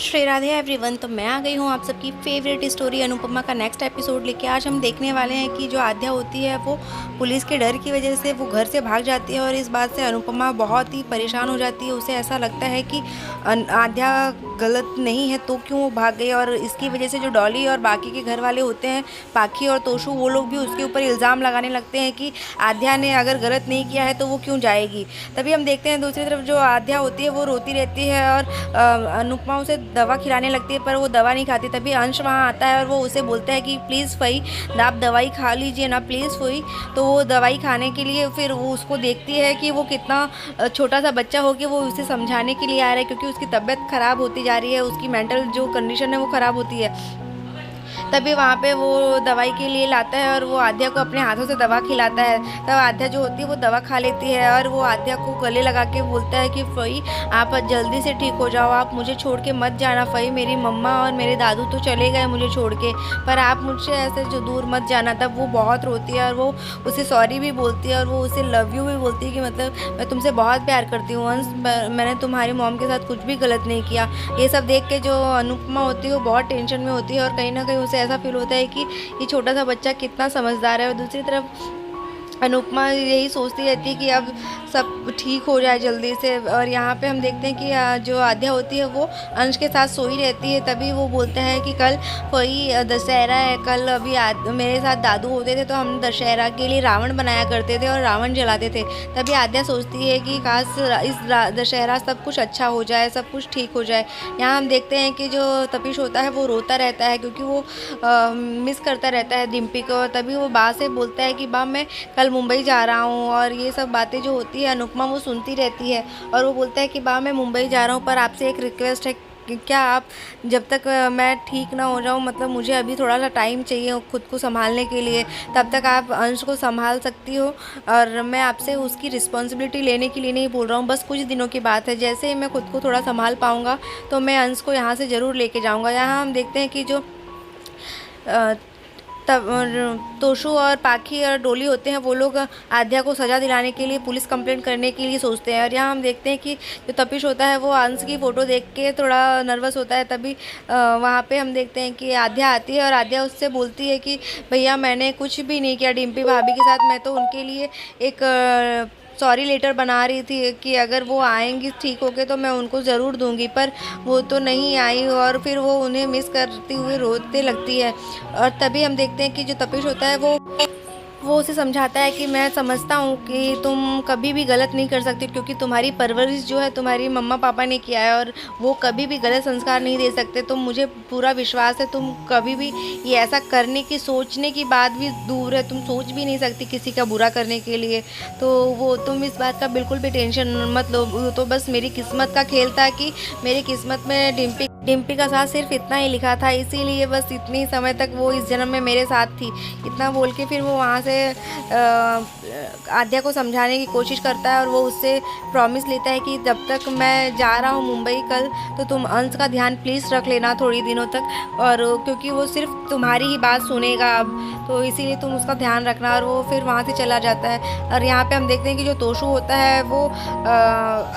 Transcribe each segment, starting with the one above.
Shri Radhe everyone. तो मैं आ गई हूँ आप सबकी फेवरेट स्टोरी अनुपमा का नेक्स्ट एपिसोड लेके। आज हम देखने वाले हैं कि जो आध्या होती है वो पुलिस के डर की वजह से वो घर से भाग जाती है और इस बात से अनुपमा बहुत ही परेशान हो जाती है। उसे ऐसा लगता है कि आध्या गलत नहीं है तो क्यों वो भाग गई, और इसकी वजह से जो डॉली और बाकी के घर वाले होते हैं, पाखी और तोशु, वो लोग भी उसके ऊपर इल्ज़ाम लगाने लगते हैं कि आध्या ने अगर गलत नहीं किया है तो वो क्यों जाएगी। तभी हम देखते हैं दूसरी तरफ जो आध्या होती है वो रोती रहती है और अनुपमा उसे दवा खिलाने लगती है, पर वो दवा नहीं खाती। तभी अंश वहाँ आता है और वो उसे बोलता है कि प्लीज़ फ़ई, आप दवाई खा लीजिए ना प्लीज़ फ़ई। तो वो दवाई खाने के लिए फिर वो उसको देखती है कि वो कितना छोटा सा बच्चा हो के वो उसे समझाने के लिए आ रहा है, क्योंकि उसकी तबीयत ख़राब होती जा रही है, उसकी मेंटल जो कंडीशन है वो ख़राब होती है। तभी वहाँ पे वो दवाई के लिए लाता है और वो आध्या को अपने हाथों से दवा खिलाता है। तब आध्या जो होती है वो दवा खा लेती है और वो आध्या को गले लगा के बोलता है कि फ़ई, आप जल्दी से ठीक हो जाओ, आप मुझे छोड़ के मत जाना फ़ई, मेरी मम्मा और मेरे दादू तो चले गए मुझे छोड़ के, पर आप मुझसे ऐसे जो दूर मत जाना। तब वो बहुत रोती है और वो उसे सॉरी भी बोलती है और वो उसे लव यू भी बोलती है कि मतलब मैं तुमसे बहुत प्यार करती हूँ अंश, मैंने तुम्हारी मॉम के साथ कुछ भी गलत नहीं किया। ये सब देख के जो अनुपमा होती है वो बहुत टेंशन में होती है और कहीं ना कहीं उसे ऐसा फील होता है कि ये छोटा सा बच्चा कितना समझदार है। और दूसरी तरफ अनुपमा यही सोचती रहती है कि अब सब ठीक हो जाए जल्दी से। और यहाँ पे हम देखते हैं कि जो आध्या होती है वो अंश के साथ सोई रहती है। तभी वो बोलता है कि कल कोई दशहरा है, कल अभी मेरे साथ दादू होते थे तो हम दशहरा के लिए रावण बनाया करते थे और रावण जलाते थे। तभी आध्या सोचती है कि काश इस दशहरा सब कुछ अच्छा हो जाए, सब कुछ ठीक हो जाए। यहाँ हम देखते हैं कि जो तपीश होता है वो रोता रहता है क्योंकि वो मिस करता रहता है डिम्पी को। तभी वो बा से बोलता है कि बा मैं कल मुंबई जा रहा हूँ, और ये सब बातें जो होती है अनुपमा वो सुनती रहती है और वो बोलता है कि बा मैं मुंबई जा रहा हूँ, पर आपसे एक रिक्वेस्ट है कि क्या आप जब तक मैं ठीक ना हो जाऊँ, मतलब मुझे अभी थोड़ा सा टाइम चाहिए खुद को संभालने के लिए, तब तक आप अंश को संभाल सकती हो। और मैं आपसे उसकी रिस्पॉन्सिबिलिटी लेने के लिए नहीं बोल रहा हूँ, बस कुछ दिनों की बात है, जैसे ही मैं खुद को थोड़ा संभाल पाऊँगा तो मैं अंश को यहाँ से ज़रूर लेके जाऊँगा। यहाँ हम देखते हैं कि जो तब तोशु और पाखी और डोली होते हैं वो लोग आध्या को सज़ा दिलाने के लिए पुलिस कंप्लेंट करने के लिए सोचते हैं। और यहाँ हम देखते हैं कि जो तपिश होता है वो अंश की फ़ोटो देख के थोड़ा नर्वस होता है। तभी वहाँ पे हम देखते हैं कि आध्या आती है और आध्या उससे बोलती है कि भैया मैंने कुछ भी नहीं किया डिम्पी भाभी के साथ, मैं तो उनके लिए एक सॉरी लेटर बना रही थी कि अगर वो आएंगी ठीक होके तो मैं उनको ज़रूर दूंगी, पर वो तो नहीं आई और फिर वो उन्हें मिस करती हुए रोते लगती है। और तभी हम देखते हैं कि जो तपिश होता है वो उसे समझाता है कि मैं समझता हूँ कि तुम कभी भी गलत नहीं कर सकती, क्योंकि तुम्हारी परवरिश जो है तुम्हारी मम्मा पापा ने किया है और वो कभी भी गलत संस्कार नहीं दे सकते। तो मुझे पूरा विश्वास है तुम कभी भी ये ऐसा करने की सोचने की बात भी दूर है, तुम सोच भी नहीं सकती किसी का बुरा करने के लिए। तो वो तुम इस बात का बिल्कुल भी टेंशन मत लो, तो बस मेरी किस्मत का खेल था कि मेरी किस्मत में डिम्पी का साथ सिर्फ इतना ही लिखा था, इसीलिए बस इतनी समय तक वो इस जन्म में मेरे साथ थी। इतना बोल के फिर वो वहाँ से आध्या को समझाने की कोशिश करता है और वो उससे प्रॉमिस लेता है कि जब तक मैं जा रहा हूँ मुंबई कल तो तुम अंश का ध्यान प्लीज़ रख लेना थोड़ी दिनों तक, और क्योंकि वो सिर्फ तुम्हारी ही बात सुनेगा अब, तो इसीलिए तुम उसका ध्यान रखना। और वो फिर वहाँ से चला जाता है। और यहाँ पे हम देखते हैं कि जो तोशु होता है वो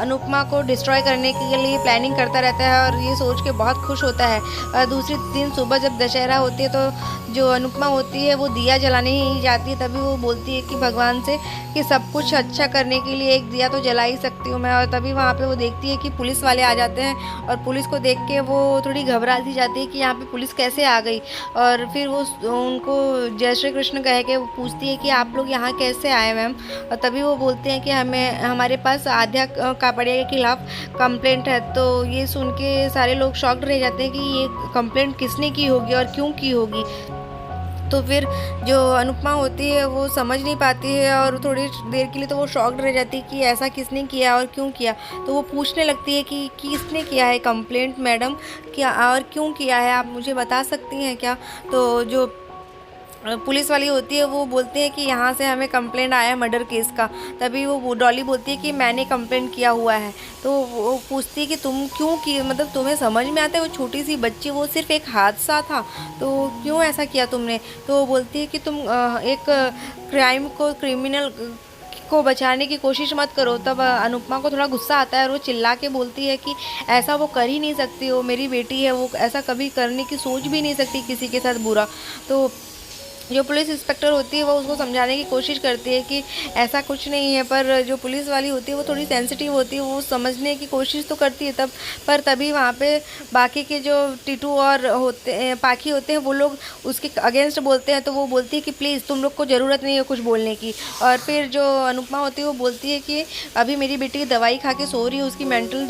अनुपमा को डिस्ट्रॉय करने के लिए प्लानिंग करता रहता है और ये सोच के बहुत खुश होता है। और दूसरे दिन सुबह जब दशहरा होती है तो जो अनुपमा होती है वो दिया जलाने ही जाती है। तभी वो बोलती है कि भगवान से कि सब कुछ अच्छा करने के लिए एक दिया तो जला ही सकती हूँ मैं। और तभी वहाँ पे वो देखती है कि पुलिस वाले आ जाते हैं और पुलिस को देख के वो थोड़ी घबरा सी जाती है कि यहाँ पे पुलिस कैसे आ गई। और फिर वो उनको जय श्री कृष्ण कह के वो पूछती है कि आप लोग यहाँ कैसे आए मैम। और तभी वो बोलते हैं कि हमारे पास आध्या कापड़िया के खिलाफ कंप्लेंट है। तो ये सुन के सारे लोग शॉक्ड रह जाते हैं कि ये कंप्लेंट किसने की होगी और क्यों की होगी। तो फिर जो अनुपमा होती है वो समझ नहीं पाती है और थोड़ी देर के लिए तो वो शॉक्ड रह जाती है कि ऐसा किसने किया और क्यों किया। तो वो पूछने लगती है कि किसने किया है कंप्लेंट मैडम, क्या और क्यों किया है, आप मुझे बता सकती हैं क्या। तो जो पुलिस वाली होती है वो बोलती है कि यहाँ से हमें कंप्लेंट आया है मर्डर केस का। तभी वो डॉली बोलती है कि मैंने कंप्लेंट किया हुआ है। तो वो पूछती है कि तुम क्यों की, मतलब तुम्हें समझ में आता है वो छोटी सी बच्ची, वो सिर्फ एक हादसा था तो क्यों ऐसा किया तुमने। तो वो बोलती है कि तुम एक को बचाने की कोशिश मत करो। तब अनुपमा को थोड़ा गुस्सा आता है और वो चिल्ला के बोलती है कि ऐसा वो कर ही नहीं सकती, वो मेरी बेटी है, वो ऐसा कभी करने की सोच भी नहीं सकती किसी के साथ बुरा। तो जो पुलिस इंस्पेक्टर होती है वो उसको समझाने की कोशिश करती है कि ऐसा कुछ नहीं है, पर जो पुलिस वाली होती है वो थोड़ी सेंसिटिव होती है, वो समझने की कोशिश तो करती है तब, पर तभी वहाँ पे बाकी के जो टीटू और होते हैं, पाखी होते हैं, वो लोग उसके अगेंस्ट बोलते हैं। तो वो बोलती है कि प्लीज़ तुम लोग को ज़रूरत नहीं है कुछ बोलने की। और फिर जो अनुपमा होती है वो बोलती है कि अभी मेरी बेटी दवाई खा के सो रही है, उसकी मेंटल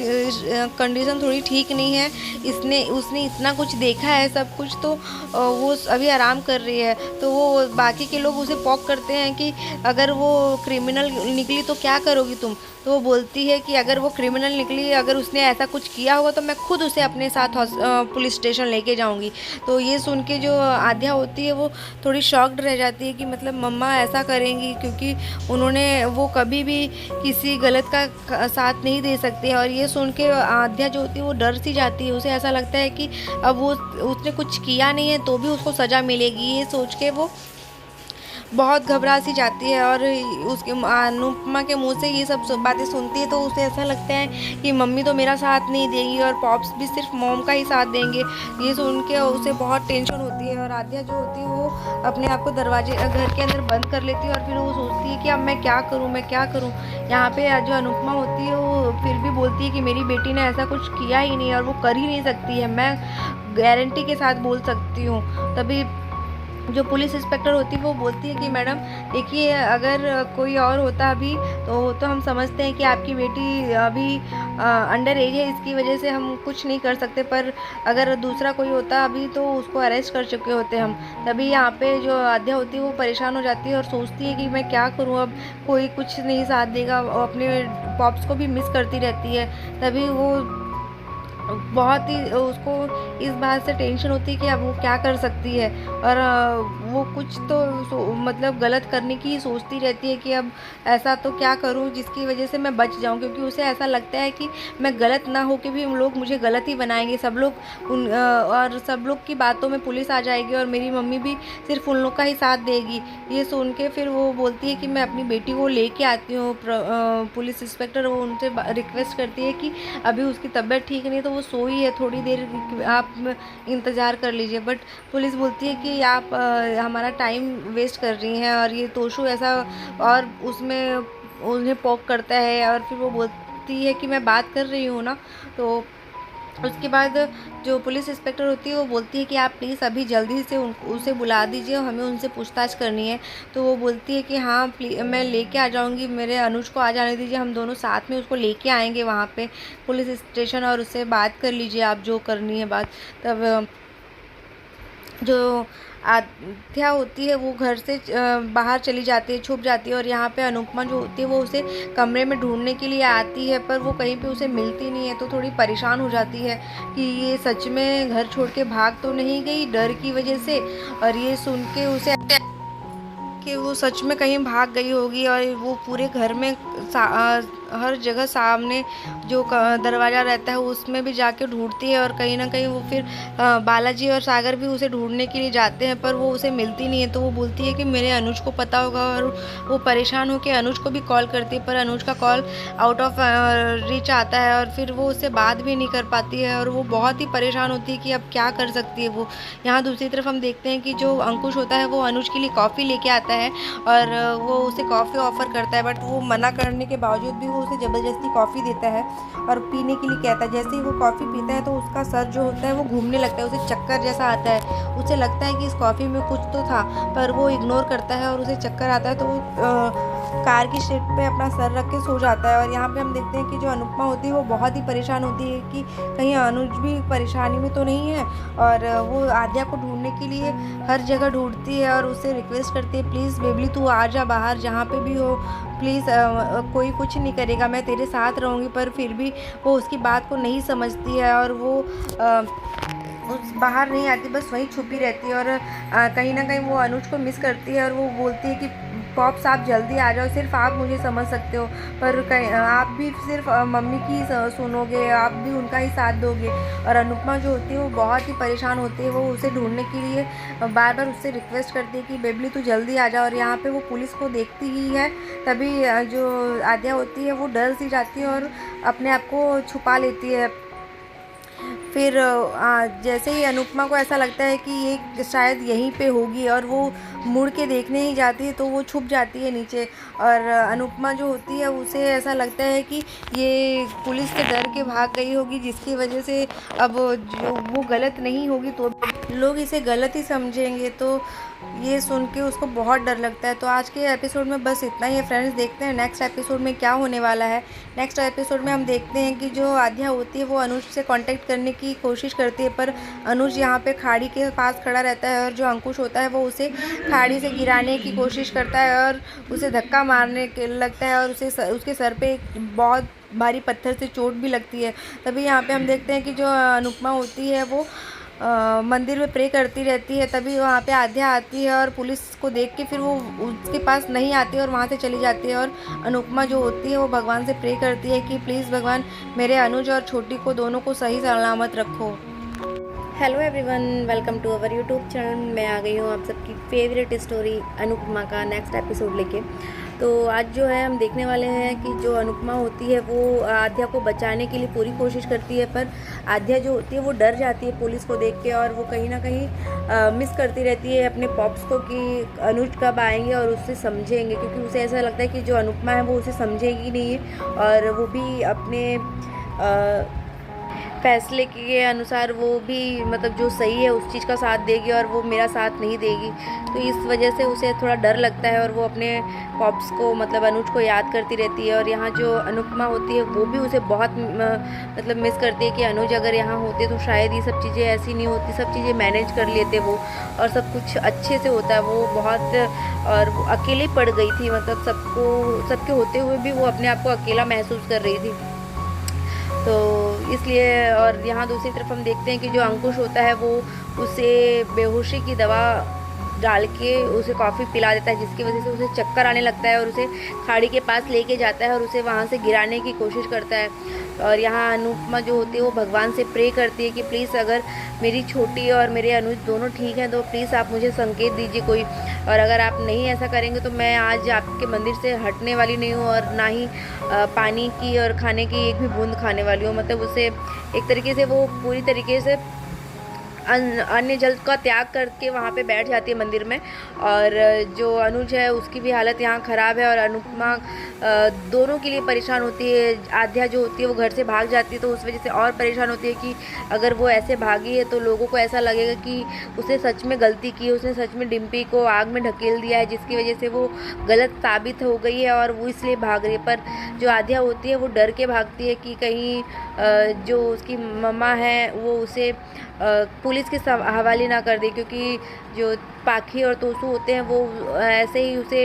कंडीशन थोड़ी ठीक नहीं है, उसने इतना कुछ देखा है सब कुछ, तो वो अभी आराम कर रही है। तो वो बाकी के लोग उसे पॉक करते हैं कि अगर वो क्रिमिनल निकली तो क्या करोगी तुम। तो वो बोलती है कि अगर वो क्रिमिनल निकली, अगर उसने ऐसा कुछ किया होगा तो मैं खुद उसे अपने साथ पुलिस स्टेशन लेके जाऊंगी। तो ये सुन के जो आध्या होती है वो थोड़ी शॉक्ड रह जाती है कि मतलब मम्मा ऐसा करेंगी, क्योंकि वो कभी भी किसी गलत का साथ नहीं दे सकती है। और ये सुन के आध्या जो होती है वो डर सी जाती है, उसे ऐसा लगता है कि अब उसने कुछ किया नहीं है तो भी उसको सज़ा मिलेगी। ये सोच के वो बहुत घबरा सी जाती है और उसके अनुपमा के मुंह से ये सब बातें सुनती है तो उसे ऐसा लगता है कि मम्मी तो मेरा साथ नहीं देंगी और पॉप्स भी सिर्फ मॉम का ही साथ देंगे। ये सुन के उसे बहुत टेंशन होती है और आध्या जो होती है वो अपने आप को दरवाजे घर के अंदर बंद कर लेती है और फिर वो सोचती है कि अब मैं क्या करूँ, मैं क्या करूँ। यहाँ पे जो अनुपमा होती है वो फिर भी बोलती है कि मेरी बेटी ने ऐसा कुछ किया ही नहीं और वो कर ही नहीं सकती है, मैं गारंटी के साथ बोल सकती हूँ। तभी जो पुलिस इंस्पेक्टर होती है वो बोलती है कि मैडम देखिए, अगर कोई और होता अभी तो हम समझते हैं कि आपकी बेटी अभी अंडर एज है, इसकी वजह से हम कुछ नहीं कर सकते, पर अगर दूसरा कोई होता अभी तो उसको अरेस्ट कर चुके होते हम। तभी यहाँ पे जो आध्या होती है वो परेशान हो जाती है और सोचती है कि मैं क्या करूँ, अब कोई कुछ नहीं साथ देगा, अपने पॉप्स को भी मिस करती रहती है। तभी वो बहुत ही उसको इस बात से टेंशन होती है कि अब वो क्या कर सकती है और वो कुछ तो मतलब गलत करने की सोचती रहती है कि अब ऐसा तो क्या करूं जिसकी वजह से मैं बच जाऊं, क्योंकि उसे ऐसा लगता है कि मैं गलत ना हो के भी लोग मुझे गलत ही बनाएंगे, सब लोग और सब लोग की बातों में पुलिस आ जाएगी और मेरी मम्मी भी सिर्फ उन लोग का ही साथ देगी। ये सुन के फिर वो बोलती है कि मैं अपनी बेटी को लेके आती हूँ। पुलिस इंस्पेक्टर वो उनसे रिक्वेस्ट करती है कि अभी उसकी तबीयत ठीक नहीं, तो वो सोई है, थोड़ी देर आप इंतज़ार कर लीजिए। बट पुलिस बोलती है कि आप हमारा टाइम वेस्ट कर रही हैं और ये तोशु ऐसा, और उसमें उन्हें पॉक करता है और फिर वो बोलती है कि मैं बात कर रही हूँ ना। तो उसके बाद जो पुलिस इंस्पेक्टर होती है वो बोलती है कि आप प्लीज़ अभी जल्दी से उसे बुला दीजिए, हमें उनसे पूछताछ करनी है। तो वो बोलती है कि हाँ मैं लेके आ जाऊँगी, मेरे अनुज को आ जाने दीजिए, हम दोनों साथ में उसको लेके आएंगे वहाँ पे पुलिस स्टेशन और उससे बात कर लीजिए आप जो करनी है बात। तब जो आध्या होती है वो घर से बाहर चली जाती है, छुप जाती है और यहाँ पे अनुपमा जो होती है वो उसे कमरे में ढूंढने के लिए आती है, पर वो कहीं पे उसे मिलती नहीं है। तो थोड़ी परेशान हो जाती है कि ये सच में घर छोड़ के भाग तो नहीं गई डर की वजह से, और ये सुन के उसे कि वो सच में कहीं भाग गई होगी। और वो पूरे घर में हर जगह सामने जो दरवाज़ा रहता है उसमें भी जाके ढूंढती है और कहीं ना कहीं वो फिर बालाजी और सागर भी उसे ढूंढने के लिए जाते हैं, पर वो उसे मिलती नहीं है। तो वो बोलती है कि मेरे अनुज को पता होगा और वो परेशान होकर अनुज को भी कॉल करती है, पर अनुज का कॉल आउट ऑफ रीच आता है और फिर वो उससे बात भी नहीं कर पाती है और वो बहुत ही परेशान होती है कि अब क्या कर सकती है वो। यहाँ दूसरी तरफ हम देखते हैं कि जो अंकुश होता है वो अनुज के लिए कॉफ़ी लेके आता है और वो उसे कॉफ़ी ऑफ़र करता है, बट वो मना करने के बावजूद भी वो उसे ज़बरदस्ती कॉफ़ी देता है और पीने के लिए कहता है। जैसे ही वो कॉफ़ी पीता है तो उसका सर जो होता है वो घूमने लगता है, उसे चक्कर जैसा आता है। उसे लगता है कि इस कॉफ़ी में कुछ तो था, पर वो इग्नोर करता है और उसे चक्कर आता है तो वो कार की सीट पे अपना सर रख के सो जाता है। और यहाँ पे हम देखते हैं कि जो अनुपमा होती है वो बहुत ही परेशान होती है कि कहीं अनुज भी परेशानी में तो नहीं है, और वो आद्या को ढूंढने के लिए हर जगह ढूंढती है और उससे रिक्वेस्ट करती है प्लीज़ बेबली तू आ जा बाहर, जहाँ पे भी हो प्लीज़, कोई कुछ नहीं करेगा, मैं तेरे साथ रहूँगी। पर फिर भी वो उसकी बात को नहीं समझती है और वो उस बाहर नहीं आती, बस वहीं छुपी रहती है और कहीं ना कहीं वो अनुज को मिस करती है और वो बोलती है कि पॉप्स आप जल्दी आ जाओ, सिर्फ आप मुझे समझ सकते हो, पर आप भी सिर्फ मम्मी की सुनोगे, आप भी उनका ही साथ दोगे। और अनुपमा जो होती है वो बहुत ही परेशान होती है, वो उसे ढूंढने के लिए बार बार उससे रिक्वेस्ट करती है कि बेबली तू जल्दी आ जा। और यहाँ पे वो पुलिस को देखती ही है, तभी जो आद्या होती है वो डर सी जाती है और अपने आप को छुपा लेती है। फिर जैसे ही अनुपमा को ऐसा लगता है कि ये शायद यहीं पे होगी और वो मुड़ के देखने ही जाती है, तो वो छुप जाती है नीचे। और अनुपमा जो होती है उसे ऐसा लगता है कि ये पुलिस से डर के भाग गई होगी, जिसकी वजह से अब जो वो गलत नहीं होगी तो लोग इसे गलत ही समझेंगे। तो ये सुन के उसको बहुत डर लगता है। तो आज के एपिसोड में बस इतना ही है फ्रेंड्स, देखते हैं नेक्स्ट एपिसोड में क्या होने वाला है। नेक्स्ट एपिसोड में हम देखते हैं कि जो आध्या होती है वो अनुज से कांटेक्ट करने की कोशिश करती है, पर अनुज यहाँ पे खाड़ी के पास खड़ा रहता है और जो अंकुश होता है वो उसे खाड़ी से गिराने की कोशिश करता है और उसे धक्का मारने के लगता है और उसके सर पे एक बहुत भारी पत्थर से चोट भी लगती है। तभी यहाँ पे हम देखते हैं कि जो अनुपमा होती है वो मंदिर में प्रे करती रहती है। तभी वहाँ पे आध्या आती है और पुलिस को देख के फिर वो उसके पास नहीं आती है और वहाँ से चली जाती है। और अनुपमा जो होती है वो भगवान से प्रे करती है कि प्लीज़ भगवान मेरे अनुज और छोटी को दोनों को सही सलामत रखो। Hello everyone, welcome to our YouTube channel. मैं आ गई हूँ आप सबकी फेवरेट स्टोरी अनुपमा का नेक्स्ट एपिसोड लेके। तो आज जो है हम देखने वाले हैं कि जो अनुपमा होती है वो आध्या को बचाने के लिए पूरी कोशिश करती है, पर आध्या जो होती है वो डर जाती है पुलिस को देख के और वो कहीं ना कहीं मिस करती रहती है अपने पॉप्स को कि अनुज कब आएंगे और उससे समझेंगे, क्योंकि उसे ऐसा लगता है कि जो अनुपमा है वो उसे समझेगी नहीं है और वो भी अपने फैसले के अनुसार वो भी मतलब जो सही है उस चीज़ का साथ देगी और वो मेरा साथ नहीं देगी। तो इस वजह से उसे थोड़ा डर लगता है और वो अपने पॉप्स को मतलब अनुज को याद करती रहती है। और यहाँ जो अनुपमा होती है वो भी उसे बहुत मतलब मिस करती है कि अनुज अगर यहाँ होते तो शायद ये सब चीज़ें ऐसी नहीं होती, सब चीज़ें मैनेज कर लेते वो और सब कुछ अच्छे से होता है। वो बहुत और वो अकेली पड़ गई थी, मतलब सबके होते हुए भी वो अपने आप को अकेला महसूस कर रही थी। तो इसलिए और यहाँ दूसरी तरफ हम देखते हैं कि जो अंकुश होता है वो उसे बेहोशी की दवा डाल के उसे कॉफ़ी पिला देता है, जिसकी वजह से उसे चक्कर आने लगता है और उसे खाड़ी के पास लेके जाता है और उसे वहाँ से गिराने की कोशिश करता है। और यहाँ अनुपमा जो होती है वो भगवान से प्रे करती है कि प्लीज़ अगर मेरी छोटी और मेरे अनुज दोनों ठीक हैं तो प्लीज़ आप मुझे संकेत दीजिए कोई, और अगर आप नहीं ऐसा करेंगे तो मैं आज आपके मंदिर से हटने वाली नहीं हूँ और ना ही पानी की और खाने की एक भी बूंद खाने वाली हूँ। मतलब उसे एक तरीके से वो पूरी तरीके से अन्य जल का त्याग करके वहाँ पे बैठ जाती है मंदिर में। और जो अनुज है उसकी भी हालत यहाँ ख़राब है और अनुपमा दोनों के लिए परेशान होती है। आध्या जो होती है वो घर से भाग जाती है तो उस वजह से और परेशान होती है कि अगर वो ऐसे भागी है तो लोगों को ऐसा लगेगा कि उसने सच में गलती की, उसने सच में डिम्पी को आग में ढकेल दिया है, जिसकी वजह से वो गलत साबित हो गई है और वो इसलिए भाग रही है। पर जो आध्या होती है वो डर के भागती है कि कहीं जो उसकी मम्मा है वो उसे पुलिस के हवाले ना कर दे, क्योंकि जो पाखी और तोसू होते हैं वो ऐसे ही उसे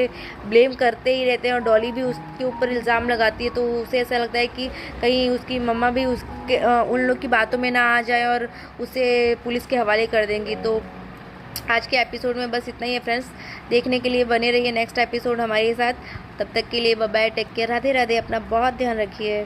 ब्लेम करते ही रहते हैं और डॉली भी उसके ऊपर इल्ज़ाम लगाती है। तो उसे ऐसा लगता है कि कहीं उसकी मम्मा भी उसके उन लोग की बातों में ना आ जाए और उसे पुलिस के हवाले कर देंगी। तो आज के एपिसोड में बस इतना ही है फ्रेंड्स, देखने के लिए बने रहिए नेक्स्ट एपिसोड हमारे साथ। तब तक के लिए bye bye, take care, Radhe Radhe, अपना बहुत ध्यान रखिए।